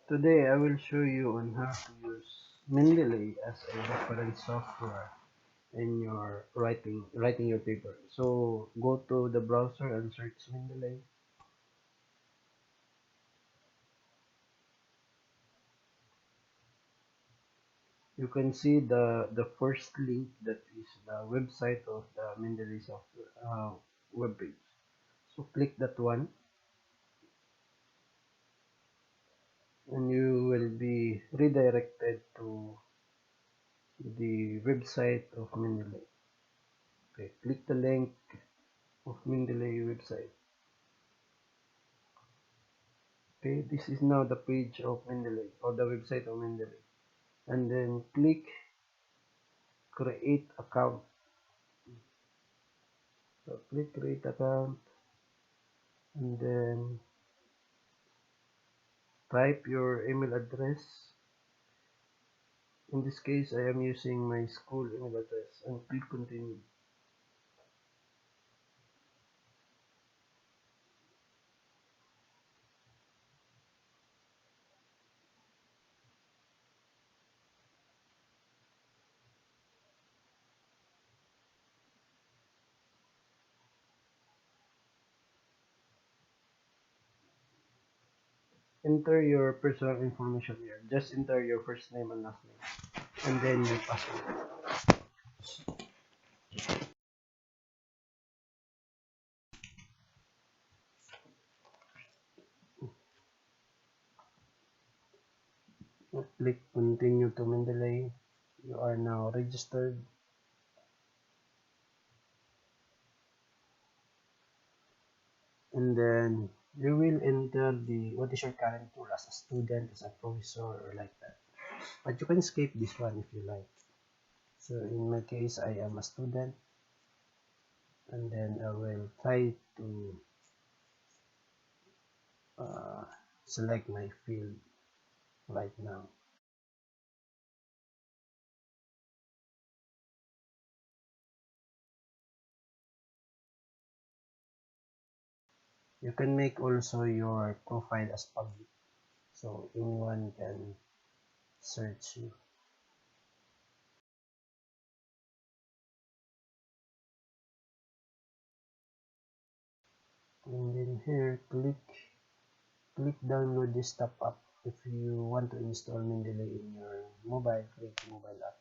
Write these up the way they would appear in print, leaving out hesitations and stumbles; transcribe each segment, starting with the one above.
Today I will show you on how to use Mendeley as a reference software in your writing your paper. So go to the browser and search Mendeley. You can see the first link that is the website of the Mendeley software web page. So click that one and you will be redirected to the website of Mendeley. Okay, click the link of Mendeley website. Okay, this is now the page of Mendeley or the website of Mendeley. And then click create account. So click create account and then type your email address. In this case, I am using my school email address and click continue. Enter your personal information here. Just enter your first name and last name and then your password. Click continue to Mendeley. You are now registered. And then you will enter the what is your current role as a student, as a professor, or like that. But you can skip this one if you like. So in my case, I am a student, and then I will try to uh, select my field right now. You can make also your profile as public, so anyone can search you. And then here, click download this top up. If you want to install Mendeley in your mobile, click mobile app.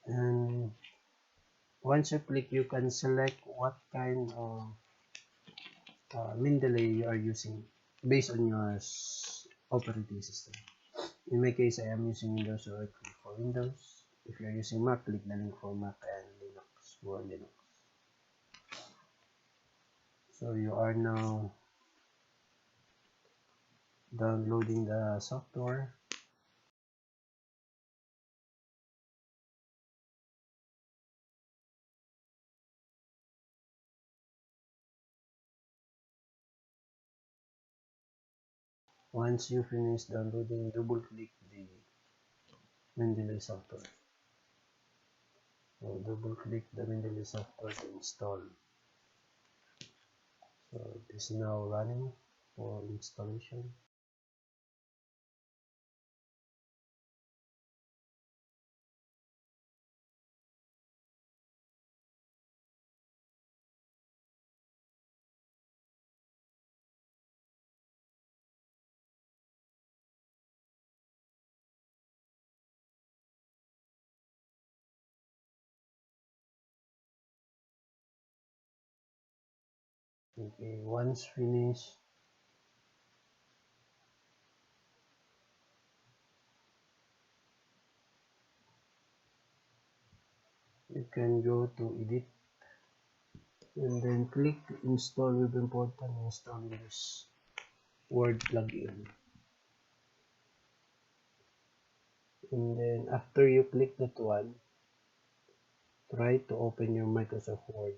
And once you click, you can select what kind of Mendeley you are using based on your operating system. In my case, I am using Windows, so I click for Windows. If you're using Mac, click the link for Mac and Linux for Linux. So you are now downloading the software. Once you finish downloading, double click the Mendeley software. So double click the Mendeley software to install. So it is now running for installation. Okay, once finished, you can go to edit and then click install with important installing this Word plugin. And then after you click that one, try to open your Microsoft Word.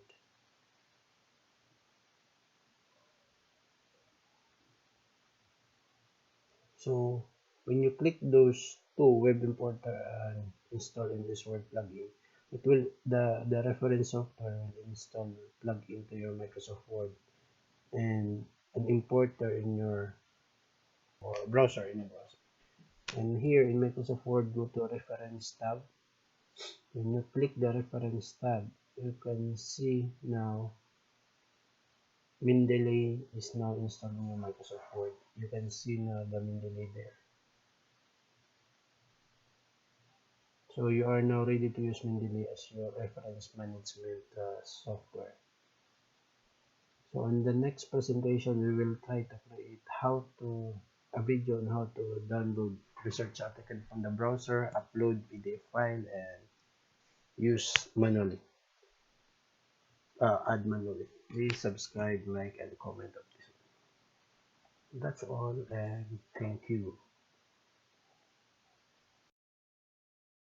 So when you click those two, web importer and install in this word plugin, it will the reference software will install plugin to your Microsoft Word and an importer in your or browser in your browser. And here in Microsoft Word, go to reference tab. When you click the reference tab, you can see now Mendeley is now installed in your Microsoft Word. You can see now the Mendeley there. So you are now ready to use Mendeley as your reference management software. So on the next presentation, we will try to create a video on how to download research article from the browser, upload PDF file, and use manually, add manually. Please subscribe, like, and comment on this. That's all, and thank you.